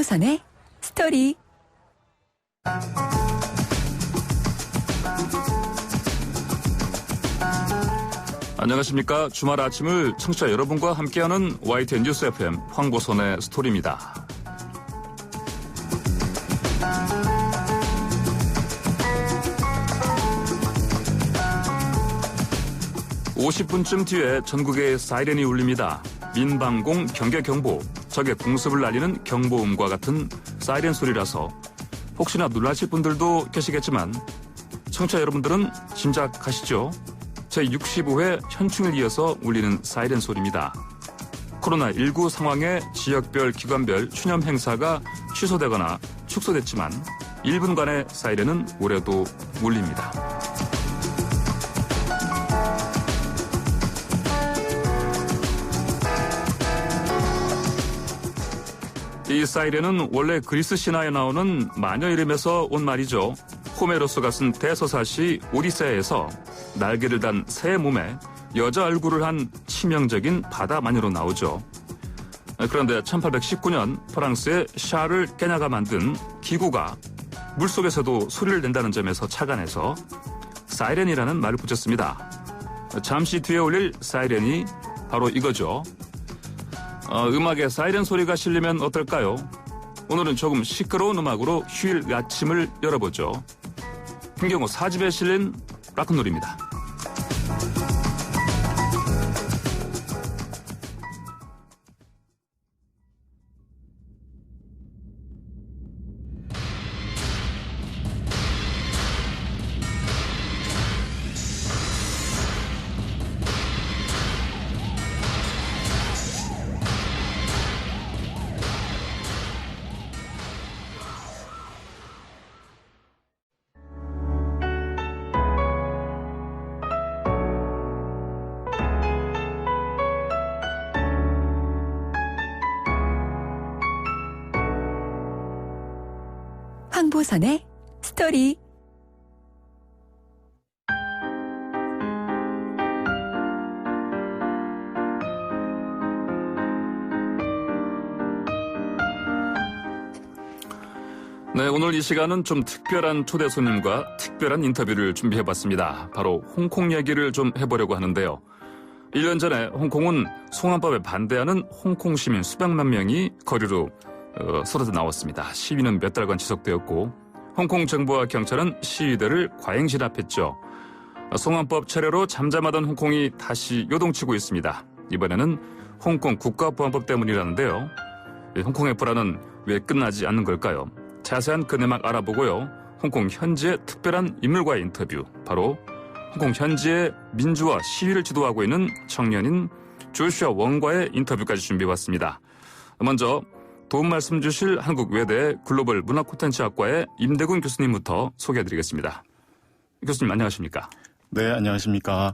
황보선의 스토리. 안녕하십니까. 주말 아침을 청취자 여러분과 함께하는 YTN 뉴스 FM 황보선의 스토리입니다. (50분쯤) 뒤에 전국에 사이렌이 울립니다. 민방공 경계경보, 적의 공습을 알리는 경보음과 같은 사이렌 소리라서 혹시나 놀라실 분들도 계시겠지만 청취자 여러분들은 짐작하시죠? 제65회 현충일 이어서 울리는 사이렌 소리입니다. 코로나19 상황에 지역별, 기관별 추념 행사가 취소되거나 축소됐지만 1분간의 사이렌은 올해도 울립니다. 이 사이렌은 원래 그리스 신화에 나오는 마녀 이름에서 온 말이죠. 호메로스가 쓴 대서사시 오디세이에서 날개를 단 새 몸에 여자 얼굴을 한 치명적인 바다 마녀로 나오죠. 그런데 1819년 프랑스의 샤를 깨냐가 만든 기구가 물속에서도 소리를 낸다는 점에서 착안해서 사이렌이라는 말을 붙였습니다. 잠시 뒤에 울릴 사이렌이 바로 이거죠. 음악에 사이렌 소리가 실리면 어떨까요? 오늘은 조금 시끄러운 음악으로 휴일 아침을 열어보죠. 김경호 4집에 실린 락큰롤입니다. 황보선의 스토리. 네, 오늘 이 시간은 좀 특별한 초대 손님과 특별한 인터뷰를 준비해봤습니다. 바로 홍콩 얘기를 좀 해보려고 하는데요. 1년 전에 홍콩은 송환법에 반대하는 홍콩 시민 수백만 명이 거리로 쏟아져 나왔습니다. 시위는 몇 달간 지속되었고 홍콩 정부와 경찰은 시위대를 과잉 진압했죠. 송환법 체례로 잠잠하던 홍콩이 다시 요동치고 있습니다. 이번에는 홍콩 국가보안법 때문이라는데요. 홍콩의 불안은 왜 끝나지 않는 걸까요? 자세한 그 내막 알아보고요. 홍콩 현지의 특별한 인물과의 인터뷰, 바로 홍콩 현지의 민주화 시위를 지도하고 있는 청년인 조슈아 원과의 인터뷰까지 준비해봤습니다. 먼저 도움 말씀 주실 한국외대 글로벌 문화콘텐츠학과의 임대군 교수님부터 소개해드리겠습니다. 교수님 안녕하십니까? 네, 안녕하십니까?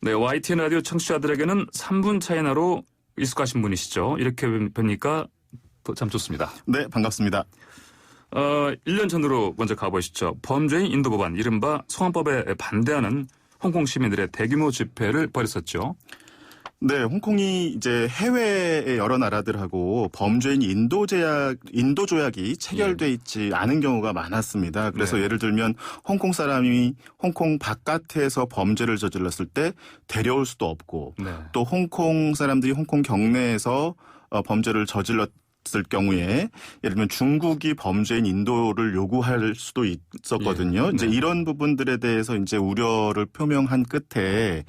네, YTN 라디오 청취자들에게는 3분 차이나로 익숙하신 분이시죠? 이렇게 뵈니까 참 좋습니다. 네, 반갑습니다. 1년 전으로 먼저 가보시죠. 범죄인 인도 법안, 이른바 송환법에 반대하는 홍콩 시민들의 대규모 집회를 벌였었죠. 네, 홍콩이 이제 해외의 여러 나라들하고 범죄인 인도 조약이 체결돼 있지 않은 경우가 많았습니다. 그래서 네. 예를 들면 홍콩 사람이 홍콩 바깥에서 범죄를 저질렀을 때 데려올 수도 없고 네. 또 홍콩 사람들이 홍콩 경내에서 범죄를 저질렀을 경우에 예를 들면 중국이 범죄인 인도를 요구할 수도 있었거든요. 예. 이제 네. 이런 부분들에 대해서 이제 우려를 표명한 끝에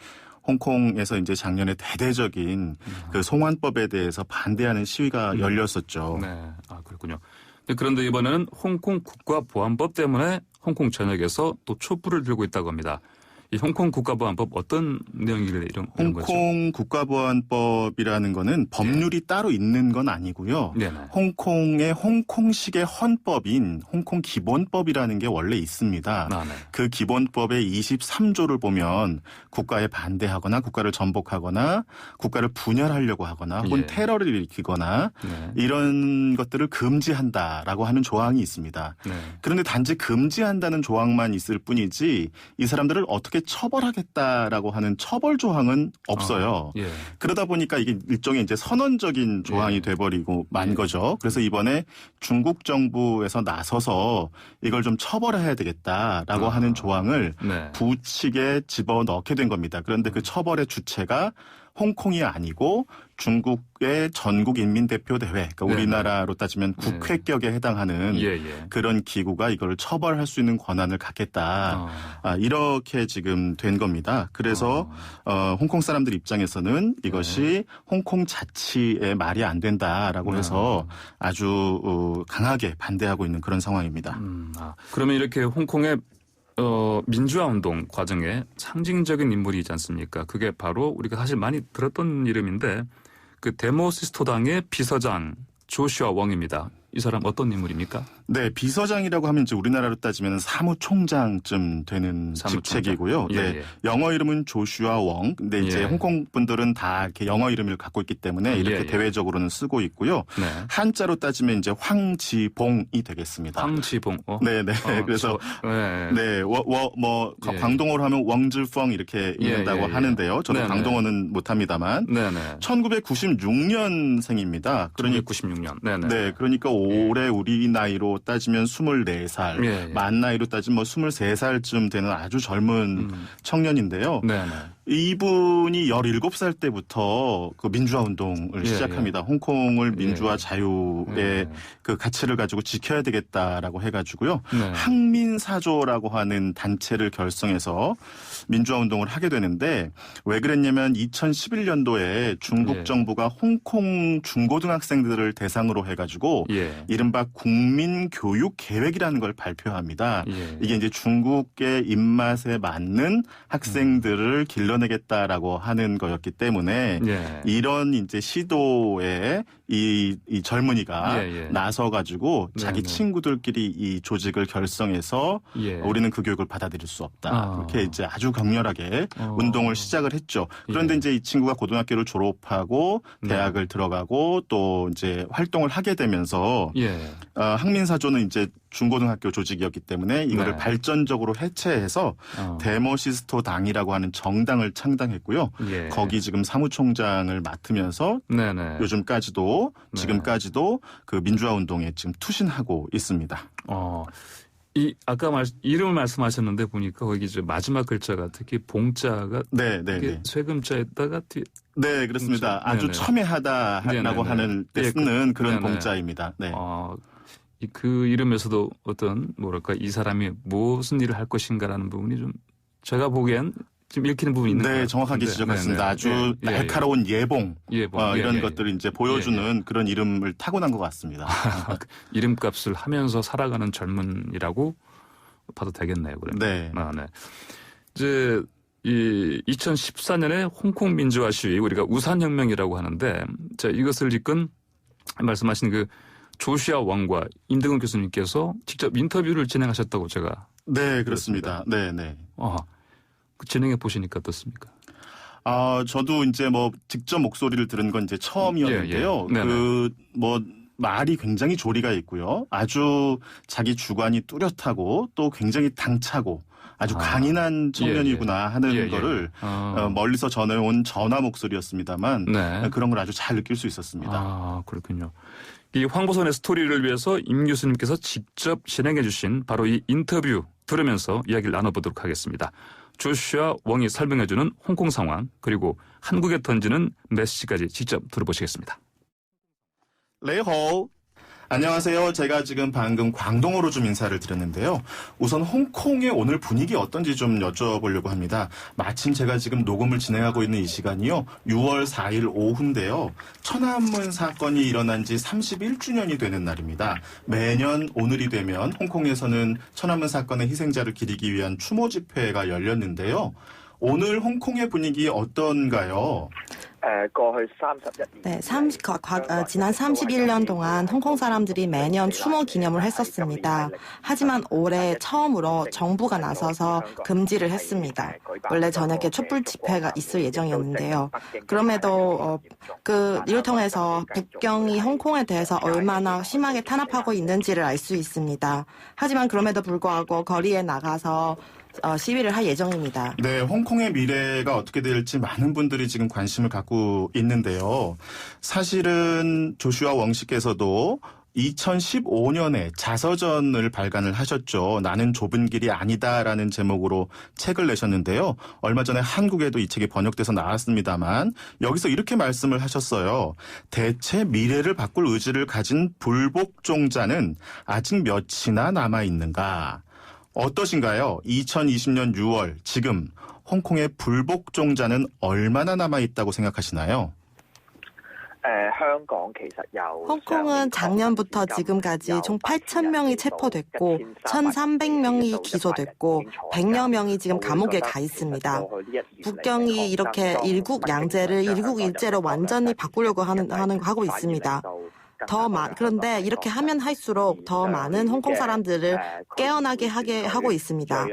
홍콩에서 이제 작년에 대대적인 그 송환법에 대해서 반대하는 시위가 열렸었죠. 네, 그렇군요. 그런데 이번에는 홍콩 국가보안법 때문에 홍콩 전역에서 또 촛불을 들고 있다고 합니다. 이 홍콩 국가보안법 어떤 내용이길래 이런 거죠? 홍콩 국가보안법이라는 거는 법률이 따로 있는 건 아니고요. 네네. 홍콩의 홍콩식의 헌법인 홍콩 기본법이라는 게 원래 있습니다. 네. 그 기본법의 23조를 보면 국가에 반대하거나 국가를 전복하거나 국가를 분열하려고 하거나 혹은 예. 테러를 일으키거나 네. 이런 것들을 금지한다라고 하는 조항이 있습니다. 네. 그런데 단지 금지한다는 조항만 있을 뿐이지 이 사람들을 어떻게 어떻게 처벌하겠다라고 하는 처벌 조항은 없어요. 예. 그러다 보니까 이게 일종의 이제 선언적인 조항이 돼버리고 만 거죠. 그래서 이번에 중국 정부에서 나서서 이걸 좀 처벌해야 되겠다라고 하는 조항을 네. 부칙에 집어넣게 된 겁니다. 그런데 그 처벌의 주체가 홍콩이 아니고 중국의 전국인민대표대회, 그러니까 우리나라로 따지면 국회격에 해당하는 그런 기구가 이걸 처벌할 수 있는 권한을 갖겠다. 이렇게 지금 된 겁니다. 그래서 홍콩 사람들 입장에서는 이것이 홍콩 자치의 말이 안 된다라고 해서 아주 강하게 반대하고 있는 그런 상황입니다. 그러면 이렇게 홍콩의 민주화 운동 과정에 상징적인 인물이지 않습니까? 그게 바로 우리가 사실 많이 들었던 이름인데 그 데모시스토당의 비서장 조슈아 웡입니다. 이 사람 어떤 인물입니까? 네, 비서장이라고 하면 이제 우리나라로 따지면 사무총장쯤 되는 직책이고요. 예, 네, 예. 영어 이름은 조슈아 웡. 근데 이제 홍콩 분들은 다 이렇게 영어 이름을 갖고 있기 때문에 이렇게 대외적으로는 쓰고 있고요. 네. 한자로 따지면 이제 황지봉이 되겠습니다. 황지봉. 네. 그래서 광동어로 하면 웡즈펑 이렇게 읽는다고 하는데요. 저도 광동어는 못합니다만. 1996년생입니다. 그러니까 1996년. 네, 그러니까 올해 우리 나이로 따지면 24살, 만 나이로 따지면 23살쯤 되는 아주 젊은 청년인데요. 이분이 17살 때부터 그 민주화 운동을 시작합니다. 홍콩을 민주화 자유의 그 가치를 가지고 지켜야 되겠다라고 해가지고요. 항민사조라고 하는 단체를 결성해서 민주화 운동을 하게 되는데 왜 그랬냐면 2011년도에 중국 정부가 홍콩 중고등학생들을 대상으로 해가지고 이른바 국민교육계획이라는 걸 발표합니다. 이게 이제 중국의 입맛에 맞는 학생들을 길러내겠다라고 하는 거였기 때문에 이런 이제 시도에 이 젊은이가 나서가지고 자기 친구들끼리 이 조직을 결성해서 우리는 그 교육을 받아들일 수 없다. 그렇게 이제 아주 격렬하게 운동을 시작을 했죠. 그런데 이제 이 친구가 고등학교를 졸업하고 대학을 들어가고 또 이제 활동을 하게 되면서 항민사조는 이제 중고등학교 조직이었기 때문에 이거를 발전적으로 해체해서 데모시스토 당이라고 하는 정당을 창당했고요. 거기 지금 사무총장을 맡으면서 지금까지도 그 민주화 운동에 지금 투신하고 있습니다. 아까 이름을 말씀하셨는데 보니까 거기 이제 마지막 글자가 특히 봉자가 쇠금자에다가 네, 그렇습니다. 아주 첨예하다라고 하는 때 쓰는 그런 봉자입니다. 그 이름에서도 어떤 이 사람이 무슨 일을 할 것인가라는 부분이 좀 제가 보기엔 좀 읽히는 부분이 있는 것 같아요. 네, 정확하게 지적하셨습니다. 아주 날카로운 예봉 이런 것들을 이제 보여주는 그런 이름을 타고난 것 같습니다. 이름값을 하면서 살아가는 젊은이라고 봐도 되겠네요. 그러면. 이제 이 2014년에 홍콩 민주화 시위 우리가 우산혁명이라고 하는데 이것을 이끈 말씀하신 그 조슈아 웡과 임등훈 교수님께서 직접 인터뷰를 진행하셨다고 제가. 네, 그렇습니다. 네. 진행해 보시니까 어떻습니까? 저도 이제 직접 목소리를 들은 건 이제 처음이었는데요. 말이 굉장히 조리가 있고요. 아주 자기 주관이 뚜렷하고 또 굉장히 당차고 아주 강인한 청년이구나 하는 거를 멀리서 전해온 전화 목소리였습니다만 그런 걸 아주 잘 느낄 수 있었습니다. 그렇군요. 이 황보선의 스토리를 위해서 임 교수님께서 직접 진행해 주신 바로 이 인터뷰 들으면서 이야기를 나눠보도록 하겠습니다. 조슈아 웡이 설명해주는 홍콩 상황 그리고 한국에 던지는 메시지까지 직접 들어보시겠습니다. 레이호. 안녕하세요. 제가 지금 방금 광동어로 좀 인사를 드렸는데요. 우선 홍콩의 오늘 분위기 어떤지 좀 여쭤보려고 합니다. 마침 제가 지금 녹음을 진행하고 있는 이 시간이요. 6월 4일 오후인데요. 천안문 사건이 일어난 지 31주년이 되는 날입니다. 매년 오늘이 되면 홍콩에서는 천안문 사건의 희생자를 기리기 위한 추모 집회가 열렸는데요. 오늘 홍콩의 분위기 어떤가요? 지난 31년 동안 홍콩 사람들이 매년 추모 기념을 했었습니다. 하지만 올해 처음으로 정부가 나서서 금지를 했습니다. 원래 저녁에 촛불 집회가 있을 예정이었는데요. 그럼에도 이를 통해서 북경이 홍콩에 대해서 얼마나 심하게 탄압하고 있는지를 알 수 있습니다. 하지만 그럼에도 불구하고 거리에 나가서 시위를 할 예정입니다. 네, 홍콩의 미래가 어떻게 될지 많은 분들이 지금 관심을 갖고 있는데요. 사실은 조슈아 웡 씨께서도 2015년에 자서전을 발간을 하셨죠. 나는 좁은 길이 아니다라는 제목으로 책을 내셨는데요. 얼마 전에 한국에도 이 책이 번역돼서 나왔습니다만 여기서 이렇게 말씀을 하셨어요. 대체 미래를 바꿀 의지를 가진 불복종자는 아직 몇이나 남아있는가? 어떠신가요? 2020년 6월 지금 홍콩의 불복종자는 얼마나 남아있다고 생각하시나요? 홍콩은 작년부터 지금까지 총 8,000명이 체포됐고 1,300명이 기소됐고 100여 명이 지금 감옥에 가 있습니다. 북경이 이렇게 일국양제를 일국일제로 완전히 바꾸려고 하고 있습니다. 그런데 이렇게 하면 할수록 더 많은 홍콩 사람들을 깨어나게 하고 있습니다.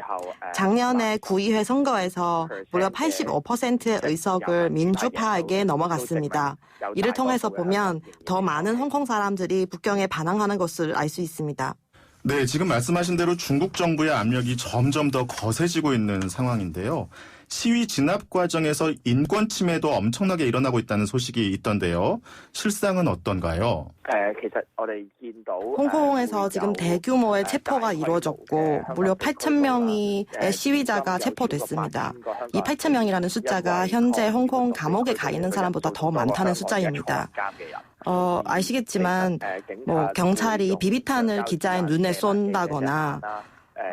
작년에 구의회 선거에서 무려 85%의 의석을 민주파에게 넘어갔습니다. 이를 통해서 보면 더 많은 홍콩 사람들이 북경에 반항하는 것을 알 수 있습니다. 네, 지금 말씀하신 대로 중국 정부의 압력이 점점 더 거세지고 있는 상황인데요. 시위 진압 과정에서 인권 침해도 엄청나게 일어나고 있다는 소식이 있던데요. 실상은 어떤가요? 홍콩에서 지금 대규모의 체포가 이루어졌고 무려 8,000명의 시위자가 체포됐습니다. 이 8,000명이라는 숫자가 현재 홍콩 감옥에 가 있는 사람보다 더 많다는 숫자입니다. 아시겠지만 경찰이 비비탄을 기자의 눈에 쏜다거나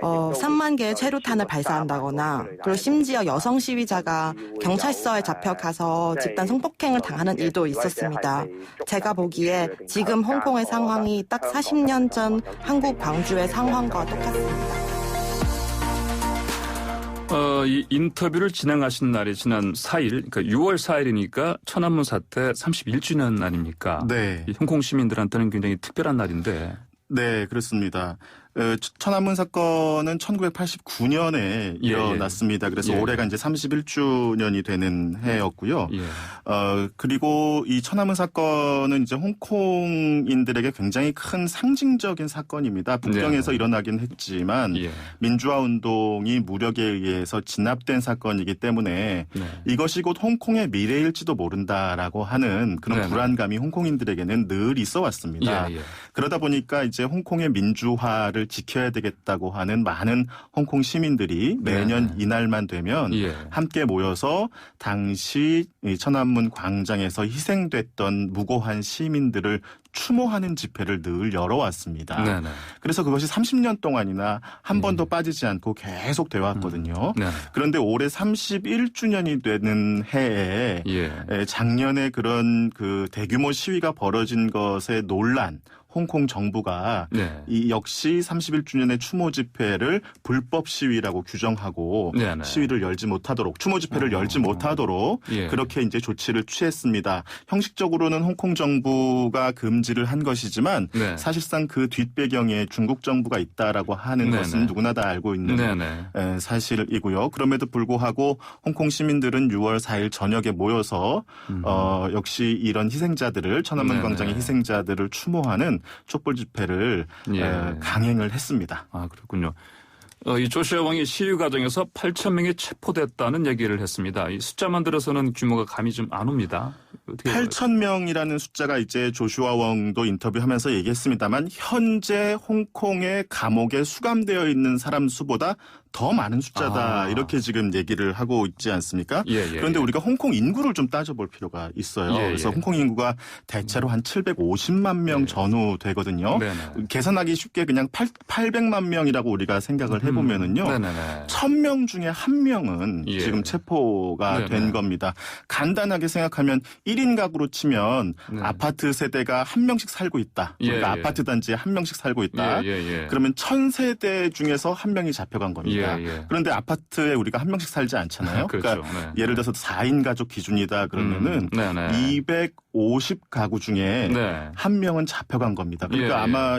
3만 개의 최루탄을 발사한다거나 그리고 심지어 여성 시위자가 경찰서에 잡혀가서 집단 성폭행을 당하는 일도 있었습니다. 제가 보기에 지금 홍콩의 상황이 딱 40년 전 한국 광주의 상황과 똑같습니다. 이 인터뷰를 진행하신 날이 지난 4일, 그러니까 6월 4일이니까 천안문 사태 31주년 아닙니까? 네. 홍콩 시민들한테는 굉장히 특별한 날인데. 네, 그렇습니다. 천안문 사건은 1989년에 일어났습니다. 그래서 올해가 이제 31주년이 되는 해였고요. 그리고 이 천안문 사건은 이제 홍콩인들에게 굉장히 큰 상징적인 사건입니다. 북경에서 일어나긴 했지만 민주화 운동이 무력에 의해서 진압된 사건이기 때문에 이것이 곧 홍콩의 미래일지도 모른다라고 하는 그런 불안감이 홍콩인들에게는 늘 있어 왔습니다. 그러다 보니까 이제 홍콩의 민주화를 지켜야 되겠다고 하는 많은 홍콩 시민들이 매년 이날만 되면 함께 모여서 당시 천안문 광장에서 희생됐던 무고한 시민들을 추모하는 집회를 늘 열어왔습니다. 그래서 그것이 30년 동안이나 한 번도 빠지지 않고 계속 되어 왔거든요. 그런데 올해 31주년이 되는 해에 작년에 그런 그 대규모 시위가 벌어진 것에 논란, 홍콩 정부가 이 역시 31주년의 추모 집회를 불법 시위라고 규정하고 시위를 열지 못하도록 추모 집회를 열지 못하도록 그렇게 이제 조치를 취했습니다. 형식적으로는 홍콩 정부가 금지를 한 것이지만 사실상 그 뒷배경에 중국 정부가 있다라고 하는 것은 누구나 다 알고 있는 사실이고요. 그럼에도 불구하고 홍콩 시민들은 6월 4일 저녁에 모여서 역시 이런 희생자들을 천안문 광장의 희생자들을 추모하는 촛불 집회를 강행을 했습니다. 아, 그렇군요. 이 조슈아 웡이 시위 과정에서 8,000명이 체포됐다는 얘기를 했습니다. 이 숫자만 들어서는 규모가 감이 좀 안 옵니다. 8,000명이라는 숫자가 이제 조슈아 웡도 인터뷰하면서 얘기했습니다만 현재 홍콩의 감옥에 수감되어 있는 사람 수보다 더 많은 숫자다 이렇게 지금 얘기를 하고 있지 않습니까? 그런데 우리가 홍콩 인구를 좀 따져볼 필요가 있어요. 그래서 홍콩 인구가 대체로 한 750만 명 전후 되거든요. 계산하기 쉽게 그냥 800만 명이라고 우리가 생각을 해보면은요. 1,000명 중에 1명은 지금 체포가 된 겁니다. 간단하게 생각하면 1인 가구로 치면 아파트 세대가 1명씩 살고 있다. 그러니까 아파트 단지에 1명씩 살고 있다. 그러면 1,000세대 중에서 1명이 잡혀간 겁니다. 그런데 아파트에 우리가 1명씩 살지 않잖아요. 그러니까 예를 들어서 4인 가족 기준이다 그러면은 50가구 중에 네. 한 명은 잡혀간 겁니다. 그러니까 아마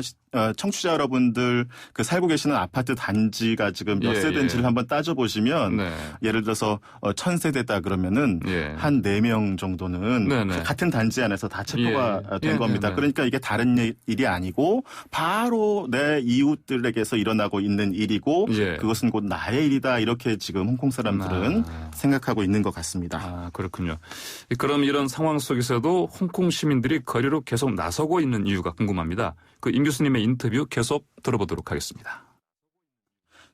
청취자 여러분들 그 살고 계시는 아파트 단지가 지금 몇 세대인지를 한번 따져보시면 예를 들어서 1000세대다 그러면은 한 4명 정도는 같은 단지 안에서 다 체포가 된 겁니다. 그러니까 이게 다른 일이 아니고 바로 내 이웃들에게서 일어나고 있는 일이고 그것은 곧 나의 일이다 이렇게 지금 홍콩 사람들은 생각하고 있는 것 같습니다. 아, 그렇군요. 그럼 이런 상황 속에서도 홍콩 시민들이 거리로 계속 나서고 있는 이유가 궁금합니다. 그 임 교수님의 인터뷰 계속 들어보도록 하겠습니다.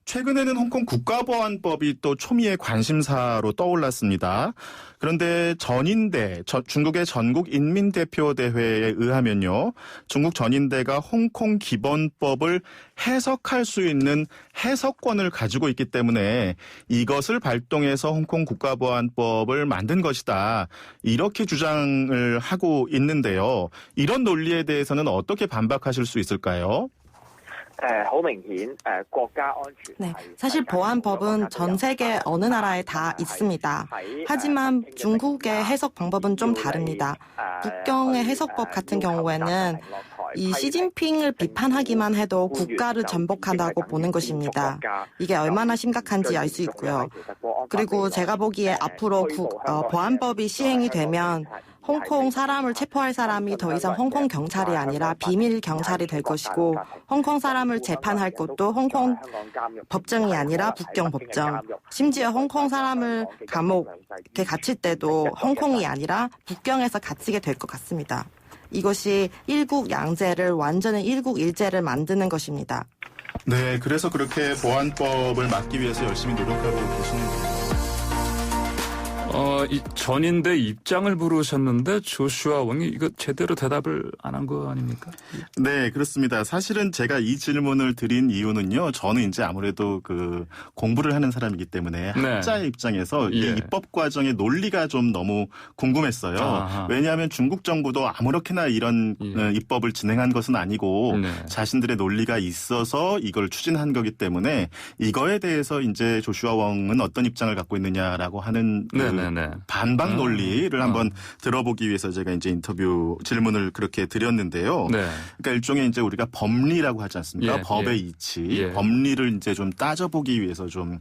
최근에는 홍콩 국가보안법이 또 초미의 관심사로 떠올랐습니다. 그런데 전인대, 중국의 전국인민대표대회에 의하면요. 중국 전인대가 홍콩 기본법을 해석할 수 있는 해석권을 가지고 있기 때문에 이것을 발동해서 홍콩 국가보안법을 만든 것이다. 이렇게 주장을 하고 있는데요. 이런 논리에 대해서는 어떻게 반박하실 수 있을까요? 네, 사실 보안법은 전 세계 어느 나라에 다 있습니다. 하지만 중국의 해석 방법은 좀 다릅니다. 북경의 해석법 같은 경우에는 이 시진핑을 비판하기만 해도 국가를 전복한다고 보는 것입니다. 이게 얼마나 심각한지 알 수 있고요. 그리고 제가 보기에 앞으로 보안법이 시행이 되면 홍콩 사람을 체포할 사람이 더 이상 홍콩 경찰이 아니라 비밀 경찰이 될 것이고 홍콩 사람을 재판할 곳도 홍콩 법정이 아니라 북경 법정. 심지어 홍콩 사람을 감옥에 갇힐 때도 홍콩이 아니라 북경에서 갇히게 될 것 같습니다. 이것이 일국 양제를 완전히 일국 일제를 만드는 것입니다. 네, 그래서 그렇게 보안법을 막기 위해서 열심히 노력하고 계시는 거예요. 이 전인대 입장을 물으셨는데 조슈아 왕이 이거 제대로 대답을 안 한 거 아닙니까? 네, 그렇습니다. 사실은 제가 이 질문을 드린 이유는요. 저는 이제 아무래도 그 공부를 하는 사람이기 때문에 학자의 입장에서 이 입법 과정의 논리가 좀 너무 궁금했어요. 아하. 왜냐하면 중국 정부도 아무렇게나 이런 입법을 진행한 것은 아니고 자신들의 논리가 있어서 이걸 추진한 거기 때문에 이거에 대해서 이제 조슈아 왕은 어떤 입장을 갖고 있느냐라고 하는 반박 논리를 한번 들어보기 위해서 제가 이제 인터뷰 질문을 그렇게 드렸는데요. 그러니까 일종의 이제 우리가 법리라고 하지 않습니까? 법의 이치, 법리를 이제 좀 따져보기 위해서 좀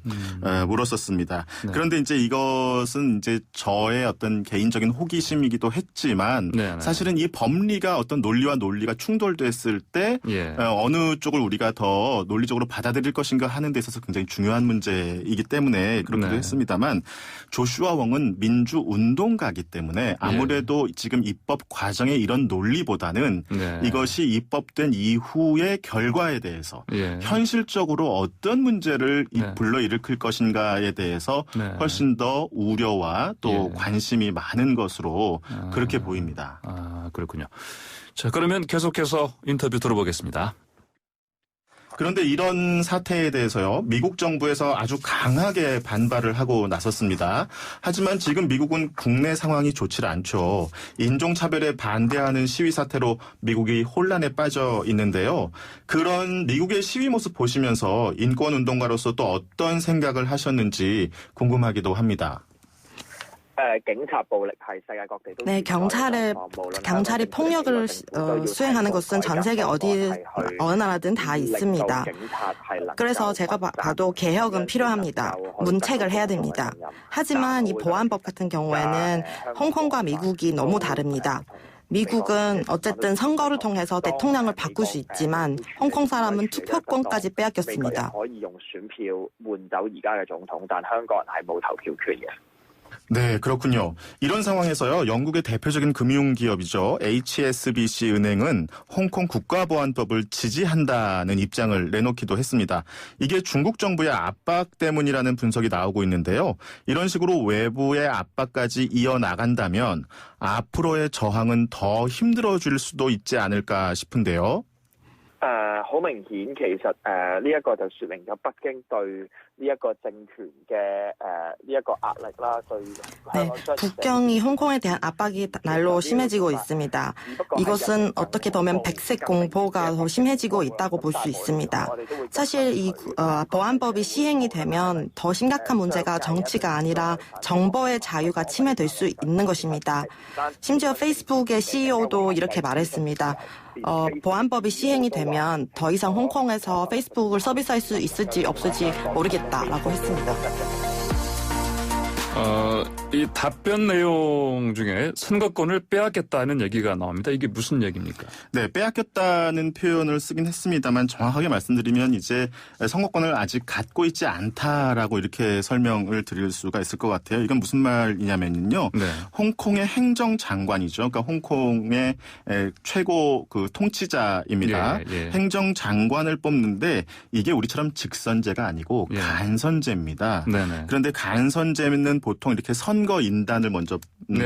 물었었습니다. 그런데 이제 이것은 이제 저의 어떤 개인적인 호기심이기도 했지만 사실은 이 법리가 어떤 논리와 논리가 충돌됐을 때 어느 쪽을 우리가 더 논리적으로 받아들일 것인가 하는 데 있어서 굉장히 중요한 문제이기 때문에 그렇기도 했습니다만 조슈아 왕은 민주운동가이기 때문에 아무래도 지금 입법 과정의 이런 논리보다는 이것이 입법된 이후의 결과에 대해서 현실적으로 어떤 문제를 불러일으킬 것인가에 대해서 훨씬 더 우려와 또 관심이 많은 것으로 그렇게 보입니다. 아, 그렇군요. 자, 그러면 계속해서 인터뷰 들어보겠습니다. 그런데 이런 사태에 대해서요, 미국 정부에서 아주 강하게 반발을 하고 나섰습니다. 하지만 지금 미국은 국내 상황이 좋지 않죠. 인종차별에 반대하는 시위 사태로 미국이 혼란에 빠져 있는데요. 그런 미국의 시위 모습 보시면서 인권운동가로서 또 어떤 생각을 하셨는지 궁금하기도 합니다. 네, 경찰이 폭력을 수행하는 것은 전 세계 어느 나라든 다 있습니다. 그래서 제가 봐도 개혁은 필요합니다. 문책을 해야 됩니다. 하지만 이 보안법 같은 경우에는 홍콩과 미국이 너무 다릅니다. 미국은 어쨌든 선거를 통해서 대통령을 바꿀 수 있지만 홍콩 사람은 투표권까지 빼앗겼습니다. 네, 그렇군요. 이런 상황에서요, 영국의 대표적인 금융기업이죠. HSBC 은행은 홍콩 국가보안법을 지지한다는 입장을 내놓기도 했습니다. 이게 중국 정부의 압박 때문이라는 분석이 나오고 있는데요. 이런 식으로 외부의 압박까지 이어나간다면 앞으로의 저항은 더 힘들어질 수도 있지 않을까 싶은데요. 好明顯，其實呢一個就說明咗北京對呢一個政權嘅呢一個壓力啦，對香港 북경이 홍콩에 대한 압박이 날로 심해지고 있습니다. 이것은 어떻게 보면 백색 공포가 더 심해지고 있다고 볼 수 있습니다. 사실 이 보안법이 시행이 되면 더 심각한 문제가 정치가 아니라 정보의 자유가 침해될 수 있는 것입니다. 심지어 페이스북의 CEO도 이렇게 말했습니다. 보안법이 시행이 되면 더 이상 홍콩에서 페이스북을 서비스할 수 있을지 없을지 모르겠다라고 했습니다. 이 답변 내용 중에 선거권을 빼앗겠다는 얘기가 나옵니다. 이게 무슨 얘기입니까? 네, 빼앗겼다는 표현을 쓰긴 했습니다만 정확하게 말씀드리면 이제 선거권을 아직 갖고 있지 않다라고 이렇게 설명을 드릴 수가 있을 것 같아요. 이건 무슨 말이냐면요. 네. 홍콩의 행정장관이죠. 그러니까 홍콩의 최고 그 통치자입니다. 행정장관을 뽑는데 이게 우리처럼 직선제가 아니고 간선제입니다. 네네. 그런데 간선제는 보통 이렇게 선거인단을 먼저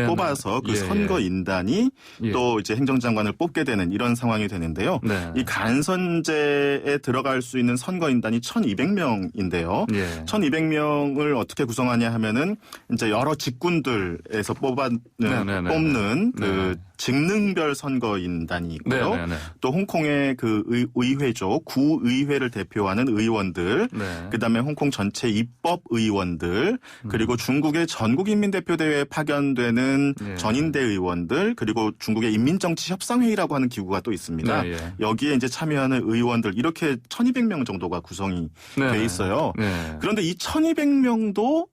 뽑아서 그 선거인단이 또 이제 행정장관을 뽑게 되는 이런 상황이 되는데요. 네. 이 간선제에 들어갈 수 있는 선거인단이 1,200명인데요. 1,200명을 어떻게 구성하냐 하면은 이제 여러 직군들에서 뽑는 그 직능별 선거인단이 있고요. 또 홍콩의 그 의회죠. 구의회를 대표하는 의원들, 그다음에 홍콩 전체 입법의원들, 그리고 중국의 전국인민대표대회에 파견되는 전인대 의원들, 그리고 중국의 인민정치협상회의라고 하는 기구가 또 있습니다. 여기에 이제 참여하는 의원들 이렇게 1,200명 정도가 구성이 돼 있어요. 그런데 이 1,200명도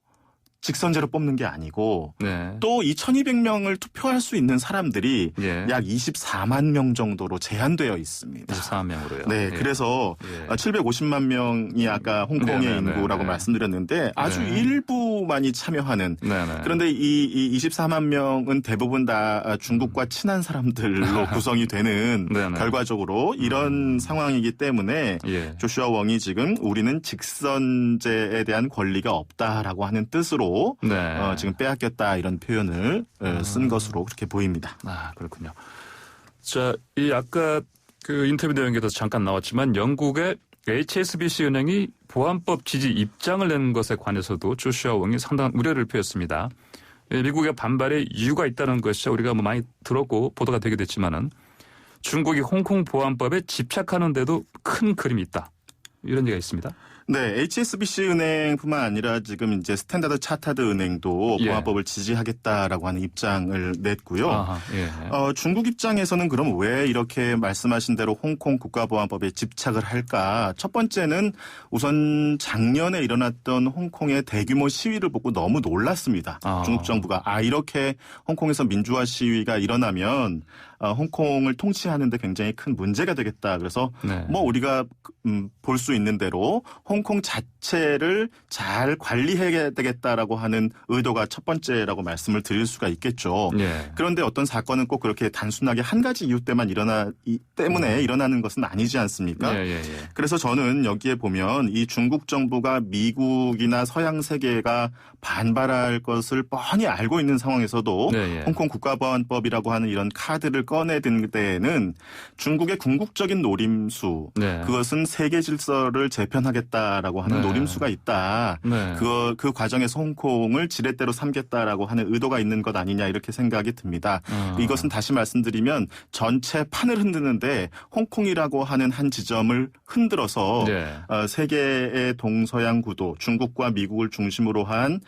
직선제로 뽑는 게 아니고 또 이 1,200명을 투표할 수 있는 사람들이 약 24만 명 정도로 제한되어 있습니다. 24만 명으로요? 네, 그래서 750만 명이 아까 홍콩의 인구라고 말씀드렸는데 아주 일부만이 참여하는 그런데 이 24만 명은 대부분 다 중국과 친한 사람들로 구성이 되는 결과적으로 이런 상황이기 때문에 조슈아 웡이 지금 우리는 직선제에 대한 권리가 없다라고 하는 뜻으로 지금 빼앗겼다 이런 표현을 쓴 것으로 그렇게 보입니다. 아, 그렇군요. 자, 이 아까 그 인터뷰 내용에도 잠깐 나왔지만 영국의 HSBC 은행이 보안법 지지 입장을 낸 것에 관해서도 조슈아 웡이 상당한 우려를 표했습니다. 미국의 반발에 이유가 있다는 것이 우리가 뭐 많이 들었고 보도가 되게 됐지만은 중국이 홍콩 보안법에 집착하는 데도 큰 그림이 있다. 이런 얘기가 있습니다. 네, HSBC 은행뿐만 아니라 지금 이제 스탠다드 차타드 은행도 보안법을 지지하겠다라고 하는 입장을 냈고요. 아하, 중국 입장에서는 그럼 왜 이렇게 말씀하신 대로 홍콩 국가보안법에 집착을 할까? 첫 번째는 우선 작년에 일어났던 홍콩의 대규모 시위를 보고 너무 놀랐습니다. 중국 정부가 이렇게 홍콩에서 민주화 시위가 일어나면 홍콩을 통치하는 데 굉장히 큰 문제가 되겠다. 그래서 뭐 우리가 볼 수 있는 대로 홍콩 자체를 잘 관리해야 되겠다라고 하는 의도가 첫 번째라고 말씀을 드릴 수가 있겠죠. 그런데 어떤 사건은 꼭 그렇게 단순하게 한 가지 이유 때문에 일어나는 것은 아니지 않습니까? 그래서 저는 여기에 보면 이 중국 정부가 미국이나 서양 세계가 반발할 것을 뻔히 알고 있는 상황에서도 홍콩 국가보안법이라고 하는 이런 카드를 꺼내든 때에는 중국의 궁극적인 노림수 그것은 세계 질서를 재편하겠다라고 하는 노림수가 있다. 그 과정에서 홍콩을 지렛대로 삼겠다라고 하는 의도가 있는 것 아니냐 이렇게 생각이 듭니다. 이것은 다시 말씀드리면 전체 판을 흔드는데 홍콩이라고 하는 한 지점을 흔들어서 세계의 동서양 구도, 중국과 미국을 중심으로 한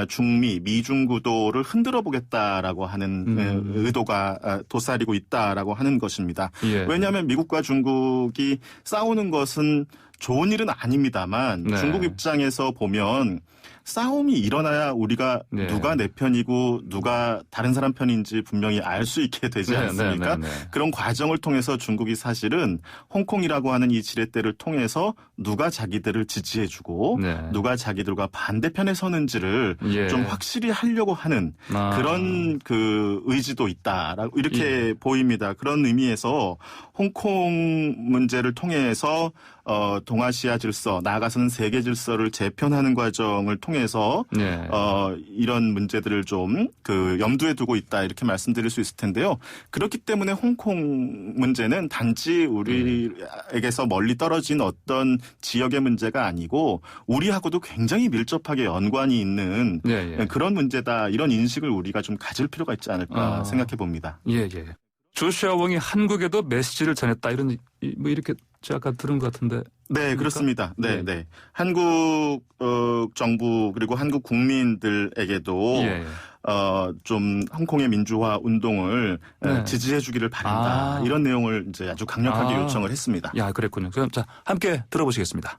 중미, 미중 구도를 흔들어 보겠다라고 하는 의도가 도사리고 있다라고 하는 것입니다. 왜냐하면 미국과 중국이 싸우는 것은 좋은 일은 아닙니다만 중국 입장에서 보면 싸움이 일어나야 우리가 누가 내 편이고 누가 다른 사람 편인지 분명히 알 수 있게 되지 않습니까? 그런 과정을 통해서 중국이 사실은 홍콩이라고 하는 이 지렛대를 통해서 누가 자기들을 지지해주고 누가 자기들과 반대편에 서는지를 좀 확실히 하려고 하는 그런 그 의지도 있다라고 이렇게 보입니다. 그런 의미에서 홍콩 문제를 통해서 동아시아 질서, 나아가서는 세계 질서를 재편하는 과정을 통해서 이런 문제들을 좀 염두에 두고 있다 이렇게 말씀드릴 수 있을 텐데요. 그렇기 때문에 홍콩 문제는 단지 우리에게서 멀리 떨어진 어떤 지역의 문제가 아니고 우리하고도 굉장히 밀접하게 연관이 있는 그런 문제다. 이런 인식을 우리가 좀 가질 필요가 있지 않을까 생각해 봅니다. 예. 조슈아 왕이 한국에도 메시지를 전했다 이런 뭐 이렇게 제가 아까 들은 것 같은데. 네, 그렇습니다. 네. 한국 정부 그리고 한국 국민들에게도 좀 홍콩의 민주화 운동을 지지해 주기를 바란다. 이런 내용을 이제 아주 강력하게 요청을 했습니다. 야, 그랬군요. 그럼 자, 함께 들어보시겠습니다.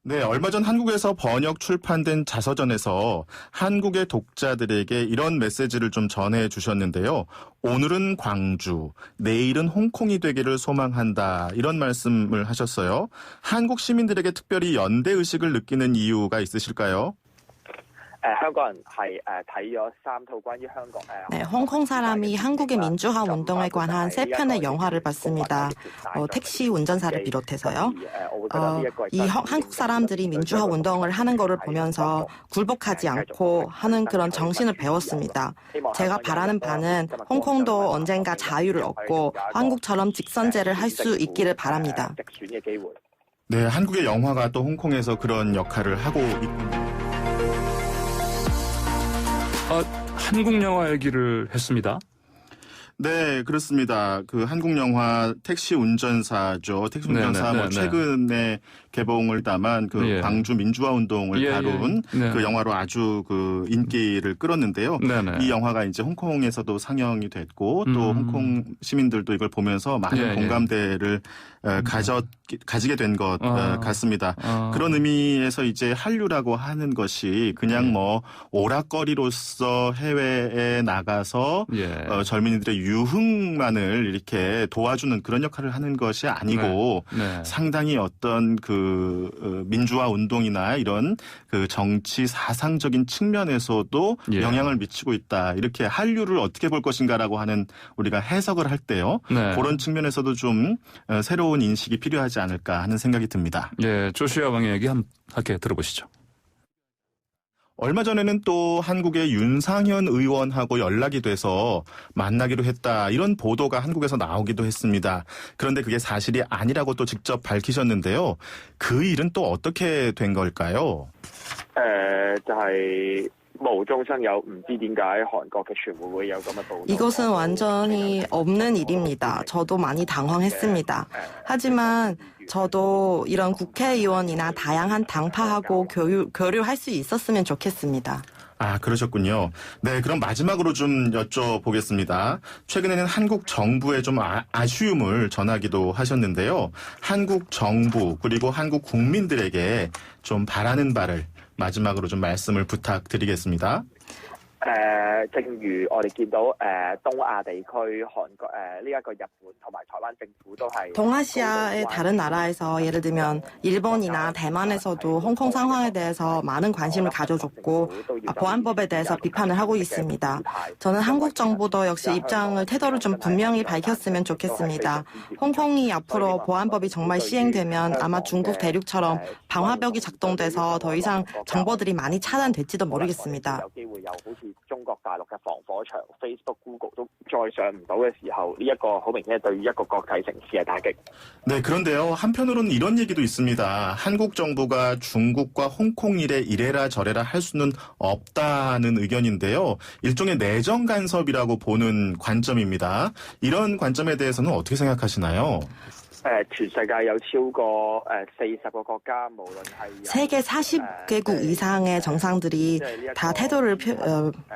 네, 얼마 전 한국에서 번역 출판된 자서전에서 한국의 독자들에게 이런 메시지를 좀 전해 주셨는데요. 오늘은 광주, 내일은 홍콩이 되기를 소망한다. 이런 말씀을 하셨어요. 한국 시민들에게 특별히 연대의식을 느끼는 이유가 있으실까요? 네, 홍콩 사람이 한국의 민주화 운동에 관한 3편의 영화를 봤습니다. 택시 운전사를 비롯해서요. 이 한국 사람들이 민주화 운동을 하는 거를 보면서 굴복하지 않고 하는 그런 정신을 배웠습니다. 제가 바라는 바는 홍콩도 언젠가 자유를 얻고 한국처럼 직선제를 할 수 있기를 바랍니다. 네, 한국의 영화가 또 홍콩에서 그런 역할을 하고 있군요. 한국 영화 얘기를 했습니다. 네, 그렇습니다. 한국 영화 택시 운전사죠. 택시 운전사 최근에 개봉을 담은 광주 민주화 운동을 다룬 그 영화로 아주 인기를 끌었는데요. 이 영화가 이제 홍콩에서도 상영이 됐고 또 홍콩 시민들도 이걸 보면서 많은 공감대를 가지게 된 것 같습니다. 그런 의미에서 이제 한류라고 하는 것이 그냥 오락거리로서 해외에 나가서 젊은이들의 유흥만을 이렇게 도와주는 그런 역할을 하는 것이 아니고 상당히 어떤 민주화 운동이나 이런 정치 사상적인 측면에서도 영향을 미치고 있다. 이렇게 한류를 어떻게 볼 것인가라고 하는 우리가 해석을 할 때요. 그런 측면에서도 좀 새로운 인식이 필요하지 않을까 하는 생각이 듭니다. 예, 조슈아 왕의 얘기 함께 들어보시죠. 얼마 전에는 또 한국의 윤상현 의원하고 연락이 돼서 만나기로 했다. 이런 보도가 한국에서 나오기도 했습니다. 그런데 그게 사실이 아니라고 또 직접 밝히셨는데요. 그 일은 또 어떻게 된 걸까요? 이것은 완전히 없는 일입니다. 저도 많이 당황했습니다. 하지만 저도 이런 국회의원이나 다양한 당파하고 교류할 수 있었으면 좋겠습니다. 아, 그러셨군요. 네, 그럼 마지막으로 좀 여쭤보겠습니다. 최근에는 한국 정부에 좀 아쉬움을 전하기도 하셨는데요. 한국 정부 그리고 한국 국민들에게 좀 바라는 바를 마지막으로 좀 말씀을 부탁드리겠습니다. 동아시아의 다른 나라에서 예를 들면 일본이나 대만에서도 홍콩 상황에 대해서 많은 관심을 가져줬고 보안법에 대해서 비판을 하고 있습니다. 저는 한국 정부도 역시 태도를 좀 분명히 밝혔으면 좋겠습니다. 홍콩이 앞으로 보안법이 정말 시행되면 아마 중국 대륙처럼 방화벽이 작동돼서 더 이상 정보들이 많이 차단될지도 모르겠습니다. 중국大陸嘅防火牆 Facebook、Google 都再上唔到嘅時候，呢一個好明顯係對於一個國際城市嘅打擊。 네, 그런데요. 한편으로는 이런 얘기도 있습니다. 한국 정부가 중국과 홍콩 일에 이래라 저래라 할 수는 없다는 의견인데요. 일종의 내정 간섭이라고 보는 관점입니다. 이런 관점에 대해서는 어떻게 생각하시나요? 세계 40개국 이상의 정상들이 다 태도를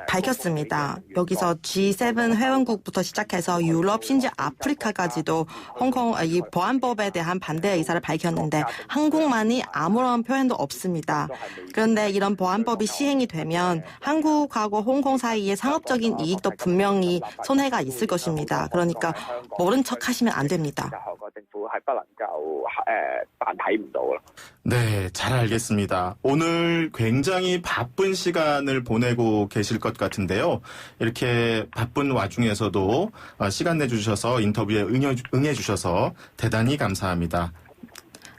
밝혔습니다. 여기서 G7 회원국부터 시작해서 유럽, 심지어 아프리카까지도 홍콩 이 보안법에 대한 반대 의사를 밝혔는데 한국만이 아무런 표현도 없습니다. 그런데 이런 보안법이 시행이 되면 한국하고 홍콩 사이의 상업적인 이익도 분명히 손해가 있을 것입니다. 그러니까 모른 척 하시면 안 됩니다. 네, 잘 알겠습니다. 오늘 굉장히 바쁜 시간을 보내고 계실 것 같은데요. 이렇게 바쁜 와중에서도 시간 내주셔서 인터뷰에 응해주셔서 대단히 감사합니다.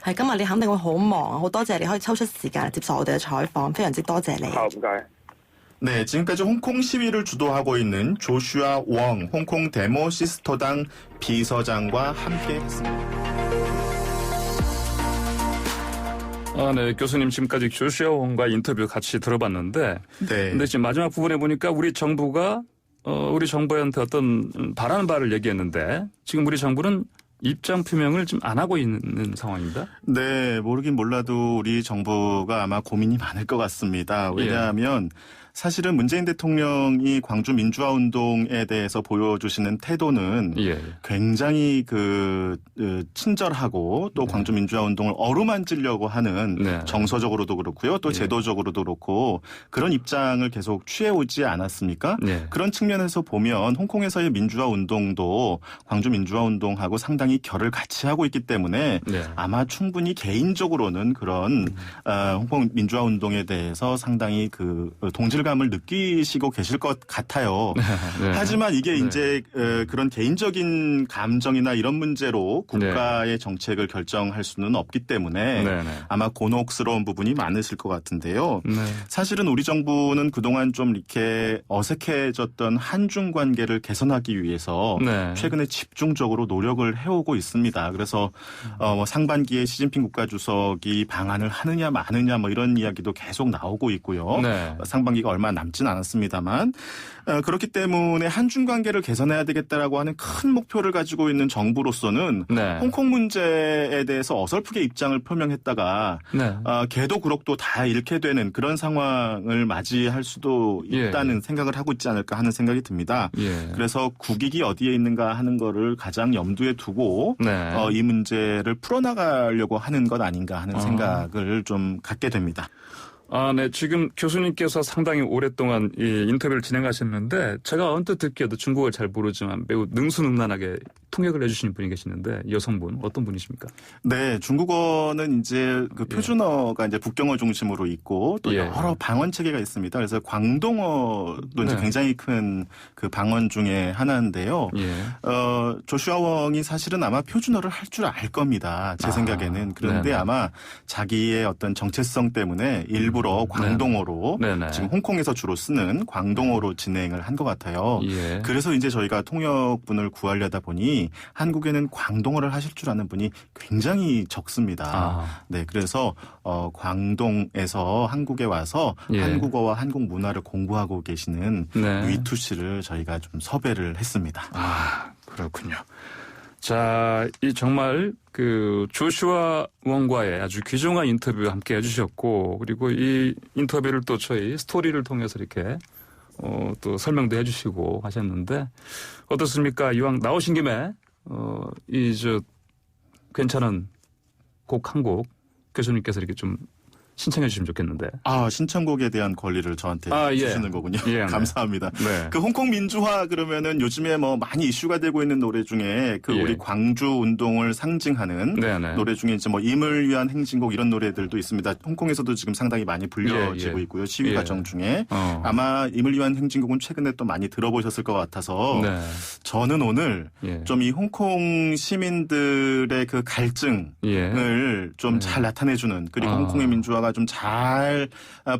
係今日你肯定會好忙，好多謝你可以抽出時間接受我哋嘅採訪，非常之多謝你。好，唔該。 네, 지금까지 홍콩 시위를 주도하고 있는 조슈아 웡 홍콩 데모시스토당 비서장과 함께했습니다. 네, 교수님 지금까지 조슈아 웡과 인터뷰 같이 들어봤는데, 네. 근데 지금 마지막 부분에 보니까 우리 정부가 우리 정부한테 어떤 바라는 바를 얘기했는데, 지금 우리 정부는 입장 표명을 좀 안 하고 있는 상황입니다. 네, 모르긴 몰라도 우리 정부가 아마 고민이 많을 것 같습니다. 왜냐하면 사실은 문재인 대통령이 광주 민주화 운동에 대해서 보여주시는 태도는 굉장히 친절하고 또 광주 민주화 운동을 어루만지려고 하는 정서적으로도 그렇고요. 또 제도적으로도 그렇고 그런 입장을 계속 취해오지 않았습니까? 그런 측면에서 보면 홍콩에서의 민주화 운동도 광주 민주화 운동하고 상당히 결을 같이 하고 있기 때문에 아마 충분히 개인적으로는 그런 홍콩 민주화 운동에 대해서 상당히 동질감을 느끼시고 계실 것 같아요. 하지만 이게 이제 그런 개인적인 감정이나 이런 문제로 국가의 정책을 결정할 수는 없기 때문에 아마 곤혹스러운 부분이 많으실 것 같은데요. 사실은 우리 정부는 그동안 좀 이렇게 어색해졌던 한중 관계를 개선하기 위해서 최근에 집중적으로 노력을 해오고 있습니다. 그래서 상반기에 시진핑 국가주석이 방한을 하느냐 마느냐 뭐 이런 이야기도 계속 나오고 있고요. 상반기가 얼마 남진 않았습니다만 그렇기 때문에 한중 관계를 개선해야 되겠다라고 하는 큰 목표를 가지고 있는 정부로서는 홍콩 문제에 대해서 어설프게 입장을 표명했다가 개도 구럭도 다 잃게 되는 그런 상황을 맞이할 수도 있다는 생각을 하고 있지 않을까 하는 생각이 듭니다. 그래서 국익이 어디에 있는가 하는 거를 가장 염두에 두고 이 문제를 풀어나가려고 하는 것 아닌가 하는 생각을 좀 갖게 됩니다. 네. 지금 교수님께서 상당히 오랫동안 이 인터뷰를 진행하셨는데 제가 언뜻 듣기에도 중국어를 잘 모르지만 매우 능수능란하게 통역을 해주시는 분이 계시는데 여성분 어떤 분이십니까? 네, 중국어는 이제 표준어가 이제 북경어 중심으로 있고 또 여러 방언 체계가 있습니다. 그래서 광동어도 이제 굉장히 큰 그 방언 중에 하나인데요. 조슈아 웡이 사실은 아마 표준어를 할 줄 알 겁니다. 제 생각에는. 그런데 아마 자기의 어떤 정체성 때문에 일부러 광동어로 지금 홍콩에서 주로 쓰는 광동어로 진행을 한 것 같아요. 그래서 이제 저희가 통역분을 구하려다 보니 한국에는 광동어를 하실 줄 아는 분이 굉장히 적습니다. 네, 그래서 광동에서 한국에 와서 한국어와 한국 문화를 공부하고 계시는 위투 씨를 저희가 좀 섭외를 했습니다. 그렇군요. 자, 이 정말 조슈아 웡과의 아주 귀중한 인터뷰 함께 해주셨고, 그리고 이 인터뷰를 또 저희 스토리를 통해서 이렇게 또 설명도 해주시고 하셨는데 어떻습니까? 이왕 나오신 김에 괜찮은 곡 한 곡 교수님께서 이렇게 좀 신청해 주시면 좋겠는데. 신청곡에 대한 권리를 저한테 주시는 거군요. 감사합니다. 네. 홍콩 민주화 그러면은 요즘에 뭐 많이 이슈가 되고 있는 노래 중에 우리 광주 운동을 상징하는 노래 중에 이제 뭐 임을 위한 행진곡 이런 노래들도 있습니다. 홍콩에서도 지금 상당히 많이 불려지고 있고요. 시위 과정 중에. 아마 임을 위한 행진곡은 최근에 또 많이 들어보셨을 것 같아서 저는 오늘 좀 이 홍콩 시민들의 그 갈증을 좀 잘 나타내주는 그리고 홍콩의 민주화가 좀 잘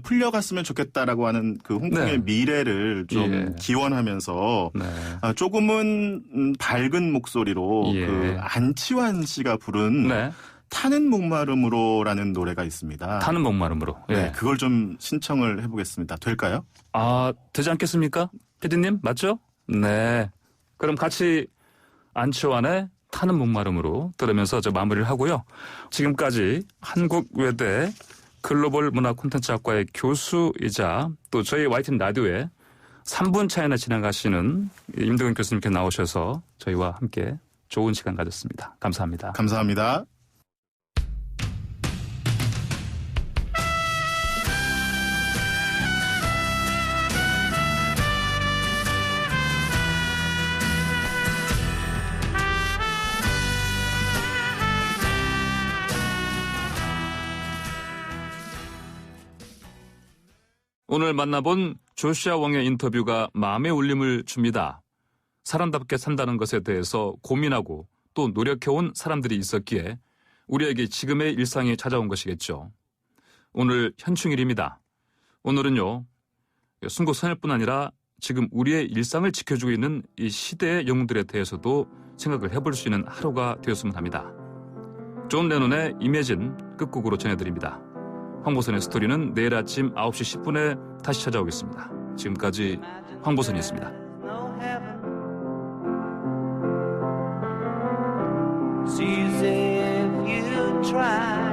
풀려갔으면 좋겠다라고 하는 그 홍콩의 미래를 좀 기원하면서 조금은 밝은 목소리로 안치환 씨가 부른 타는 목마름으로라는 노래가 있습니다. 타는 목마름으로. 네, 그걸 좀 신청을 해보겠습니다. 될까요? 되지 않겠습니까? PD님 맞죠? 네. 그럼 같이 안치환의 타는 목마름으로 들으면서 마무리를 하고요. 지금까지 한국외대 글로벌 문화 콘텐츠학과의 교수이자 또 저희 YTN 라디오에 3분 차이나 진행하시는 임동현 교수님께 나오셔서 저희와 함께 좋은 시간 가졌습니다. 감사합니다. 감사합니다. 오늘 만나본 조슈아 웡의 인터뷰가 마음의 울림을 줍니다. 사람답게 산다는 것에 대해서 고민하고 또 노력해온 사람들이 있었기에 우리에게 지금의 일상이 찾아온 것이겠죠. 오늘 현충일입니다. 오늘은요, 순국선열뿐 아니라 지금 우리의 일상을 지켜주고 있는 이 시대의 영웅들에 대해서도 생각을 해볼 수 있는 하루가 되었으면 합니다. 존 레논의 이매진 끝곡으로 전해드립니다. 황보선의 스토리는 내일 아침 9시 10분에 다시 찾아오겠습니다. 지금까지 황보선이었습니다. Sees if you try.